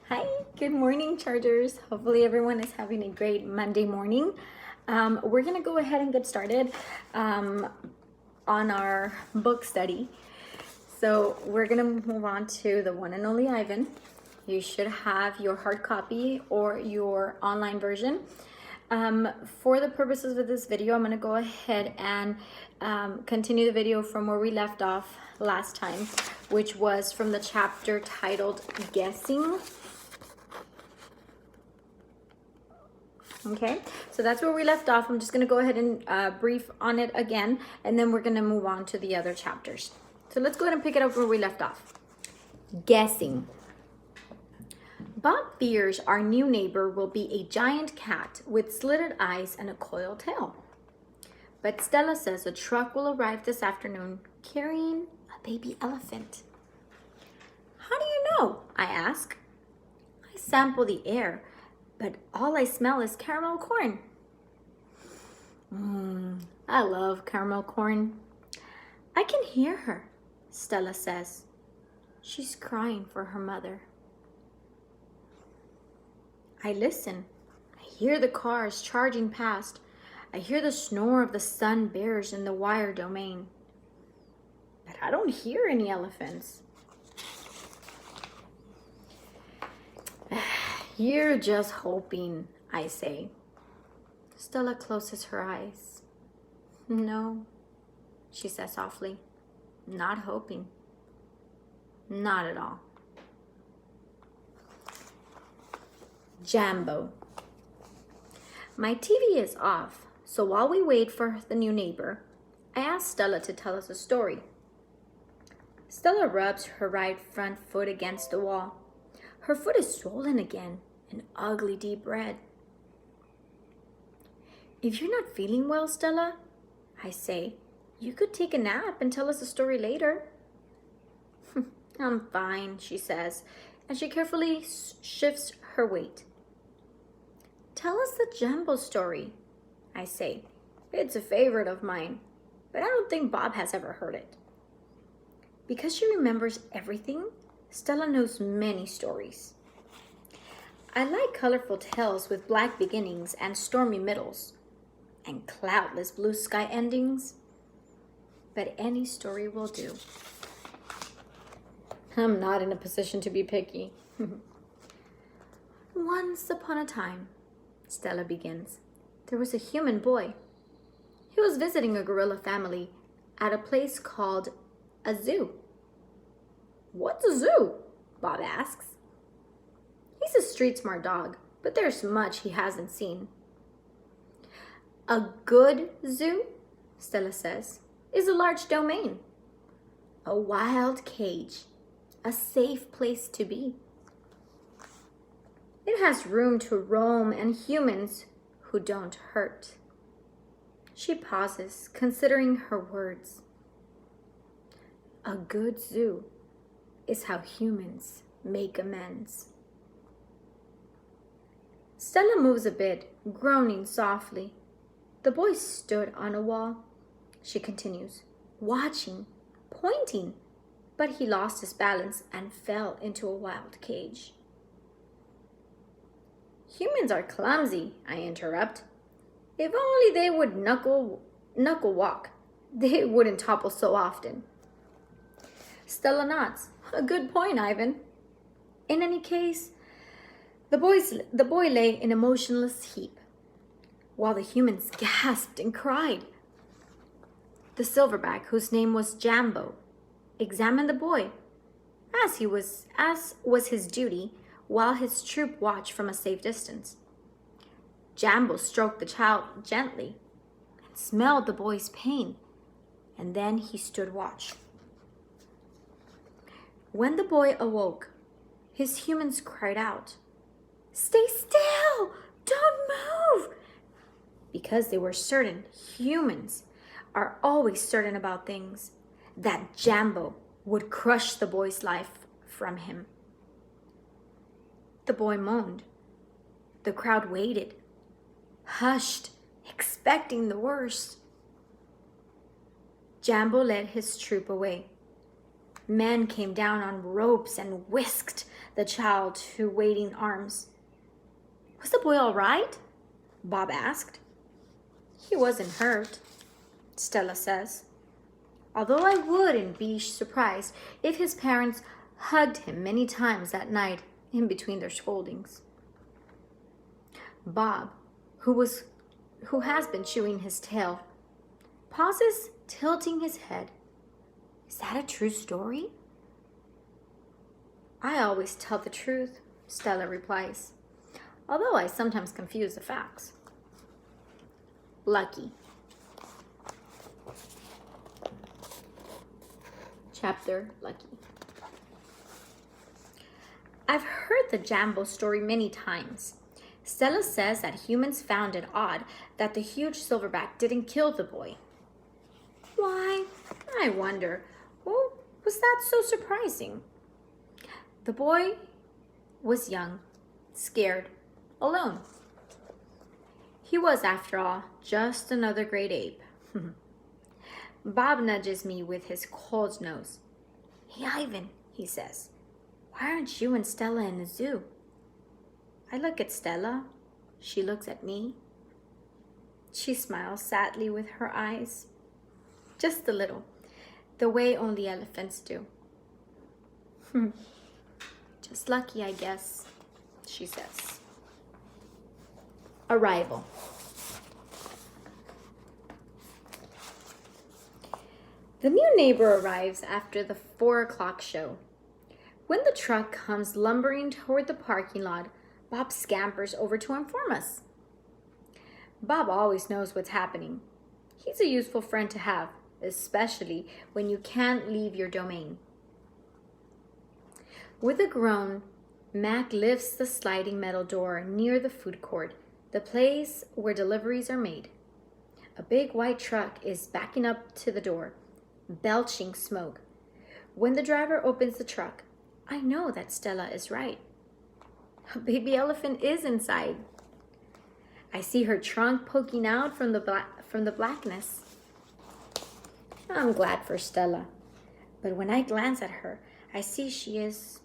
Hi, good morning, Chargers. Hopefully everyone is having a great Monday morning. We're gonna go ahead and get started on our book study. So we're gonna move on to the one and only Ivan. You should have your hard copy or your online version. For the purposes of this video, I'm gonna go ahead and continue the video from where we left off last time, which was from the chapter titled Guessing. Okay, so that's where we left off. I'm just going to go ahead and brief on it again, and then we're going to move on to the other chapters. So let's go ahead and pick it up where we left off. Guessing. Bob fears our new neighbor will be a giant cat with slitted eyes and a coiled tail. But Stella says a truck will arrive this afternoon carrying a baby elephant. How do you know? I ask. I sample the air, but all I smell is caramel corn. I love caramel corn. I can hear her, Stella says. She's crying for her mother. I listen. I hear the cars charging past. I hear the snore of the sun bears in the wire domain. But I don't hear any elephants. You're just hoping, I say. Stella closes her eyes. No, she says softly. Not hoping. Not at all. Jambo. My TV is off, so while we wait for the new neighbor, I ask Stella to tell us a story. Stella rubs her right front foot against the wall. Her foot is swollen again, an ugly deep red. If you're not feeling well, Stella, I say, you could take a nap and tell us a story later. I'm fine, she says, and she carefully shifts her weight. Tell us the Jambo story, I say. It's a favorite of mine, but I don't think Bob has ever heard it. Because she remembers everything, Stella knows many stories. I like colorful tales with black beginnings and stormy middles, and cloudless blue sky endings. But any story will do. I'm not in a position to be picky. Once upon a time, Stella begins, there was a human boy. He was visiting a gorilla family at a place called a zoo. What's a zoo? Bob asks. He's a street-smart dog, but there's much he hasn't seen. A good zoo, Stella says, is a large domain. A wild cage, a safe place to be. It has room to roam and humans who don't hurt. She pauses, considering her words. A good zoo is how humans make amends. Stella moves a bit, groaning softly. The boy stood on a wall. She continues, watching, pointing, but he lost his balance and fell into a wild cage. Humans are clumsy, I interrupt. If only they would knuckle walk, they wouldn't topple so often. Stella nods. A good point, Ivan. In any case, the boy lay in a motionless heap, while the humans gasped and cried. The silverback, whose name was Jambo, examined the boy, as was his duty, while his troop watched from a safe distance. Jambo stroked the child gently and smelled the boy's pain, and then he stood watch. When the boy awoke, his humans cried out, "Stay still! Don't move!" Because they were certain, humans are always certain about things, that Jambo would crush the boy's life from him. The boy moaned. The crowd waited, hushed, expecting the worst. Jambo led his troop away. Men came down on ropes and whisked the child to waiting arms. Was the boy all right? Bob asked. He wasn't hurt, Stella says. Although I wouldn't be surprised if his parents hugged him many times that night in between their scoldings. Bob, who has been chewing his tail, pauses, tilting his head. Is that a true story? I always tell the truth, Stella replies, although I sometimes confuse the facts. Lucky. Chapter Lucky. I've heard the Jambo story many times. Stella says that humans found it odd that the huge silverback didn't kill the boy. Why, I wonder, what was that so surprising? The boy was young, scared, alone. He was, after all, just another great ape. Bob nudges me with his cold nose. Hey, Ivan, he says, why aren't you and Stella in the zoo? I look at Stella. She looks at me. She smiles sadly with her eyes. Just a little, the way only elephants do. Just lucky, I guess, she says. Arrival. The new neighbor arrives after the 4 o'clock show. When the truck comes lumbering toward the parking lot, Bob scampers over to inform us. Bob always knows what's happening. He's a useful friend to have, especially when you can't leave your domain. With a groan, Mac lifts the sliding metal door near the food court, the place where deliveries are made. A big white truck is backing up to the door, belching smoke. When the driver opens the truck, I know that Stella is right. A baby elephant is inside. I see her trunk poking out from the blackness. I'm glad for Stella, but when I glance at her, I see she is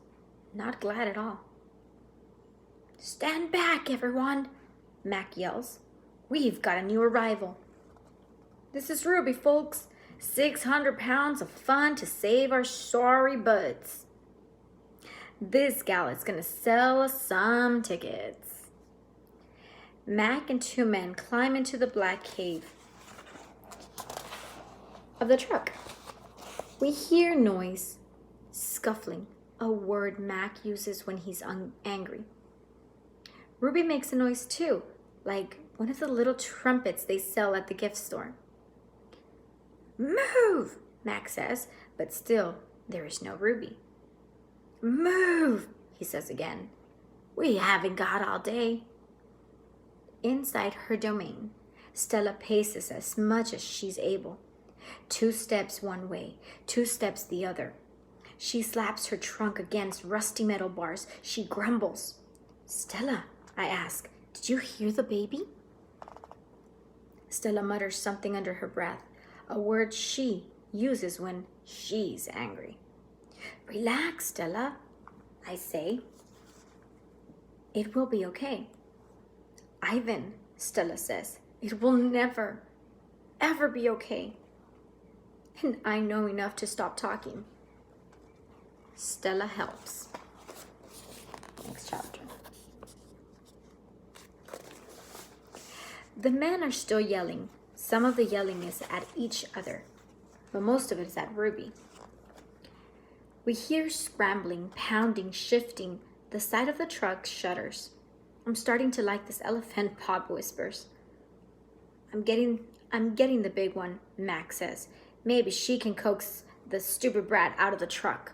not glad at all. Stand back, everyone, Mac yells. We've got a new arrival. This is Ruby, folks. 600 pounds of fun to save our sorry butts. This gal is gonna sell us some tickets. Mac and 2 men climb into the black cave of the truck. We hear noise, scuffling, a word Mac uses when he's angry. Ruby makes a noise too, like one of the little trumpets they sell at the gift store. Move, Mac says, but still there is no Ruby. Move, he says again. We haven't got all day. Inside her domain, Stella paces as much as she's able. 2 steps one way, 2 steps the other. She slaps her trunk against rusty metal bars. She grumbles. Stella, I ask, did you hear the baby? Stella mutters something under her breath, a word she uses when she's angry. Relax, Stella, I say. It will be okay. Ivan, Stella says, it will never, ever be okay. And I know enough to stop talking. Stella helps. Next chapter. The men are still yelling. Some of the yelling is at each other, but most of it is at Ruby. We hear scrambling, pounding, shifting. The side of the truck shudders. I'm starting to like this elephant, Bob whispers. I'm getting the big one, Mac says. Maybe she can coax the stupid brat out of the truck.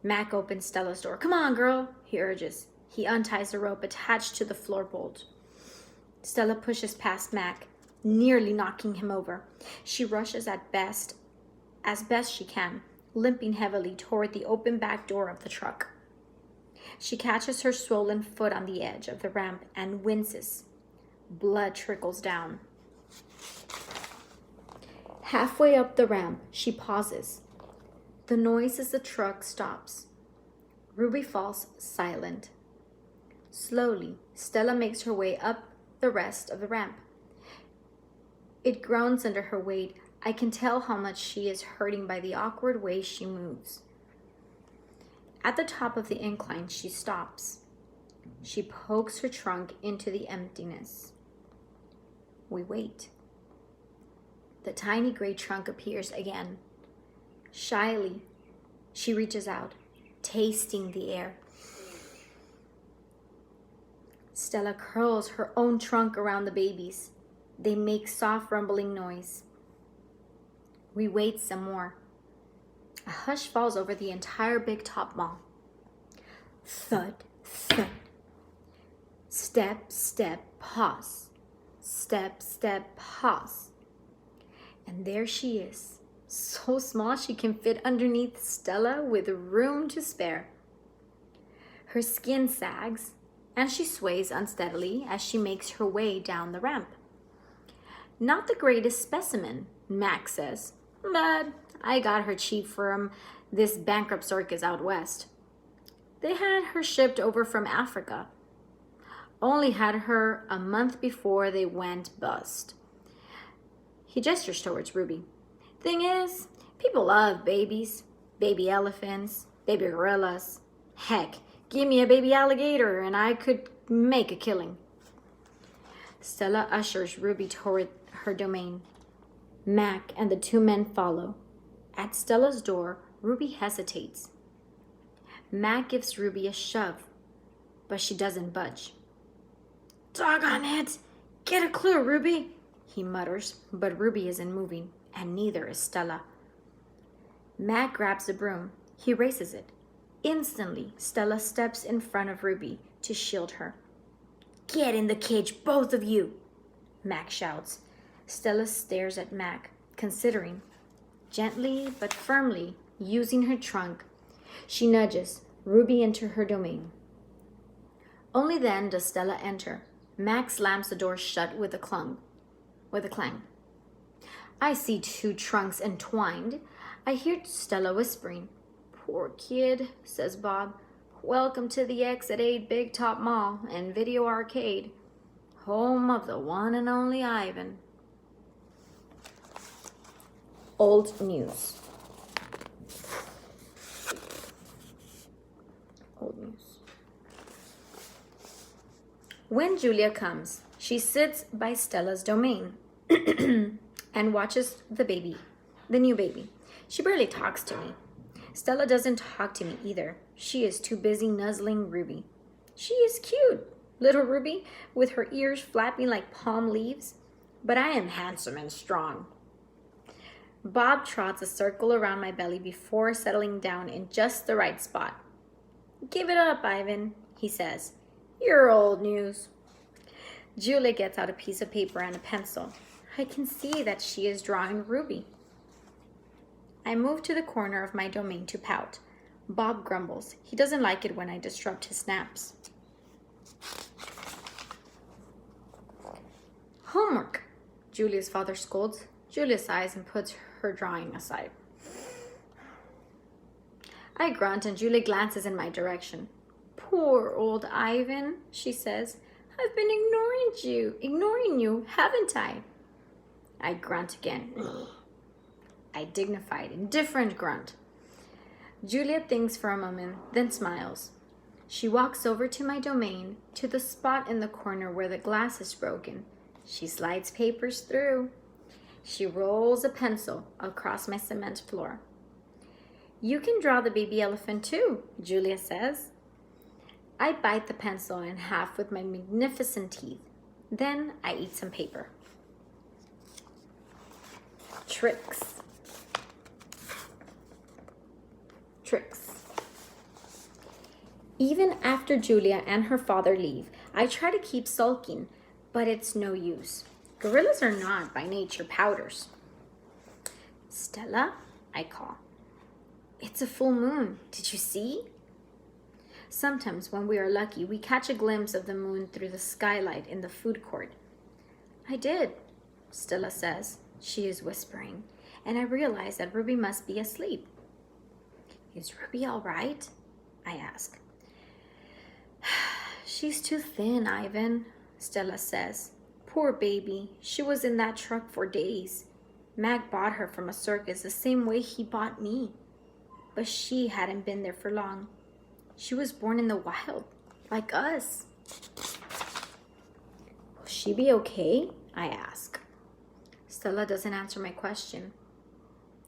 Mac opens Stella's door. Come on, girl, he urges. He unties the rope attached to the floorbolt. Stella pushes past Mac, nearly knocking him over. She rushes as best she can, limping heavily toward the open back door of the truck. She catches her swollen foot on the edge of the ramp and winces. Blood trickles down. Halfway up the ramp, she pauses. The noise as the truck stops. Ruby falls silent. Slowly, Stella makes her way up the rest of the ramp. It groans under her weight. I can tell how much she is hurting by the awkward way she moves. At the top of the incline, she stops. She pokes her trunk into the emptiness. We wait. The tiny gray trunk appears again. Shyly, she reaches out, tasting the air. Stella curls her own trunk around the baby's. They make soft rumbling noise. We wait some more. A hush falls over the entire big top mall. Thud, thud. Step, step, pause. Step, step, pause. And there she is, so small she can fit underneath Stella with room to spare. Her skin sags, and she sways unsteadily as she makes her way down the ramp. Not the greatest specimen, Max says, but I got her cheap from this bankrupt circus out west. They had her shipped over from Africa. Only had her a month before they went bust. He gestures towards Ruby. Thing is, people love babies, baby elephants, baby gorillas. Heck, give me a baby alligator and I could make a killing. Stella ushers Ruby toward her domain. Mac and the two men follow. At Stella's door, Ruby hesitates. Mac gives Ruby a shove, but she doesn't budge. Doggone it! Get a clue, Ruby, he mutters, but Ruby isn't moving, and neither is Stella. Mac grabs a broom. He races it. Instantly, Stella steps in front of Ruby to shield her. Get in the cage, both of you, Mac shouts. Stella stares at Mac, considering. Gently but firmly, using her trunk, she nudges Ruby into her domain. Only then does Stella enter. Mac slams the door shut with a clang. I see two trunks entwined. I hear Stella whispering. Poor kid, says Bob. Welcome to the Exit 8 Big Top Mall and Video Arcade, home of the one and only Ivan. Old news. Old news. When Julia comes, she sits by Stella's domain and watches the new baby. She barely talks to me. Stella doesn't talk to me either. She is too busy nuzzling Ruby. She is cute, little Ruby, with her ears flapping like palm leaves, but I am handsome and strong. Bob trots a circle around my belly before settling down in just the right spot. Give it up, Ivan, he says. You're old news. Julia gets out a piece of paper and a pencil. I can see that she is drawing Ruby. I move to the corner of my domain to pout. Bob grumbles. He doesn't like it when I disrupt his naps. Homework, Julia's father scolds. Julia sighs and puts her drawing aside. I grunt and Julia glances in my direction. Poor old Ivan, she says. I've been ignoring you, haven't I? I grunt again. I dignified, indifferent grunt. Julia thinks for a moment, then smiles. She walks over to my domain, to the spot in the corner where the glass is broken. She slides papers through. She rolls a pencil across my cement floor. You can draw the baby elephant too, Julia says. I bite the pencil in half with my magnificent teeth. Then I eat some paper. Tricks. Even after Julia and her father leave, I try to keep sulking, but it's no use. Gorillas are not by nature powders. Stella, I call. It's a full moon. Did you see? Sometimes when we are lucky, we catch a glimpse of the moon through the skylight in the food court. I did, Stella says. She is whispering, and I realize that Ruby must be asleep. Is Ruby all right? I ask. She's too thin, Ivan, Stella says. Poor baby, she was in that truck for days. Mac bought her from a circus the same way he bought me. But she hadn't been there for long. She was born in the wild, like us. Will she be okay? I ask. Stella doesn't answer my question.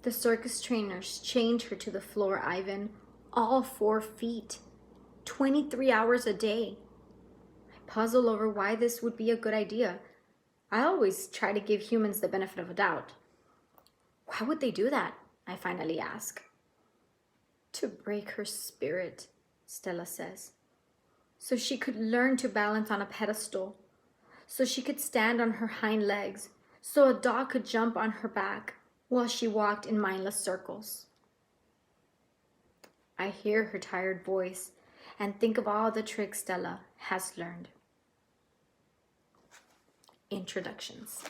The circus trainers chained her to the floor, Ivan, all 4 feet, 23 hours a day. I puzzle over why this would be a good idea. I always try to give humans the benefit of a doubt. Why would they do that? I finally ask. To break her spirit, Stella says, so she could learn to balance on a pedestal, so she could stand on her hind legs, so a dog could jump on her back while she walked in mindless circles. I hear her tired voice and think of all the tricks Stella has learned. Introductions.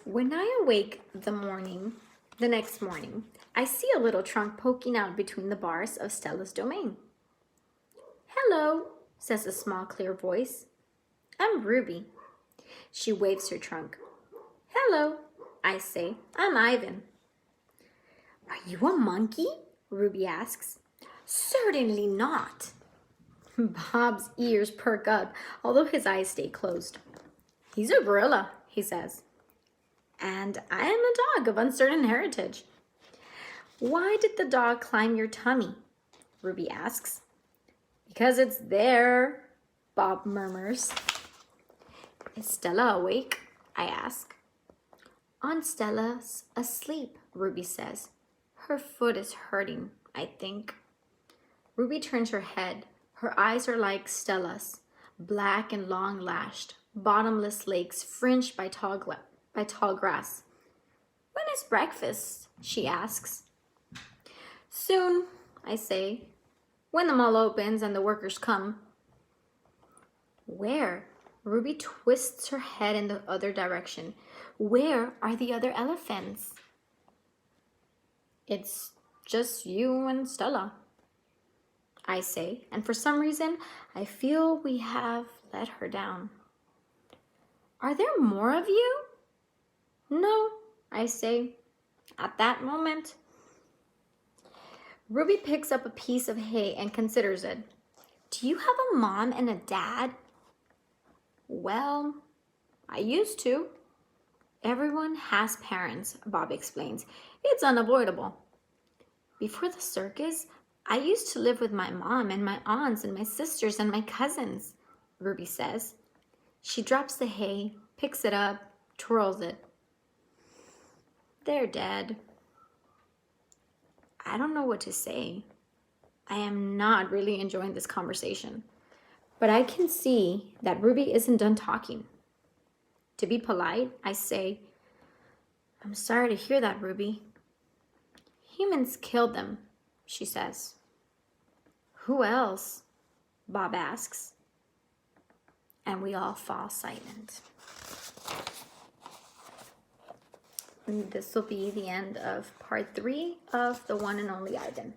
When I awake the next morning, I see a little trunk poking out between the bars of Stella's domain. Hello, says a small, clear voice. I'm Ruby. She waves her trunk. Hello, I say. I'm Ivan. Are you a monkey? Ruby asks. Certainly not. Bob's ears perk up, although his eyes stay closed. He's a gorilla, he says. And I am a dog of uncertain heritage. Why did the dog climb your tummy? Ruby asks. Because it's there, Bob murmurs. Is Stella awake? I ask. Aunt Stella's asleep, Ruby says. Her foot is hurting, I think. Ruby turns her head. Her eyes are like Stella's, black and long-lashed, bottomless lakes fringed by tall grass. When is breakfast? She asks. Soon, I say, when the mall opens and the workers come. Where? Ruby twists her head in the other direction. Where are the other elephants? It's just you and Stella, I say, and for some reason, I feel we have let her down. Are there more of you? No, I say, at that moment. Ruby picks up a piece of hay and considers it. Do you have a mom and a dad? Well, I used to. Everyone has parents, Bob explains. It's unavoidable. Before the circus, I used to live with my mom and my aunts and my sisters and my cousins, Ruby says. She drops the hay, picks it up, twirls it. They're dead. I don't know what to say. I am not really enjoying this conversation, but I can see that Ruby isn't done talking. To be polite, I say, I'm sorry to hear that, Ruby. Humans killed them, she says. Who else? Bob asks. And we all fall silent. And this will be the end of part 3 of The One and Only Ivan.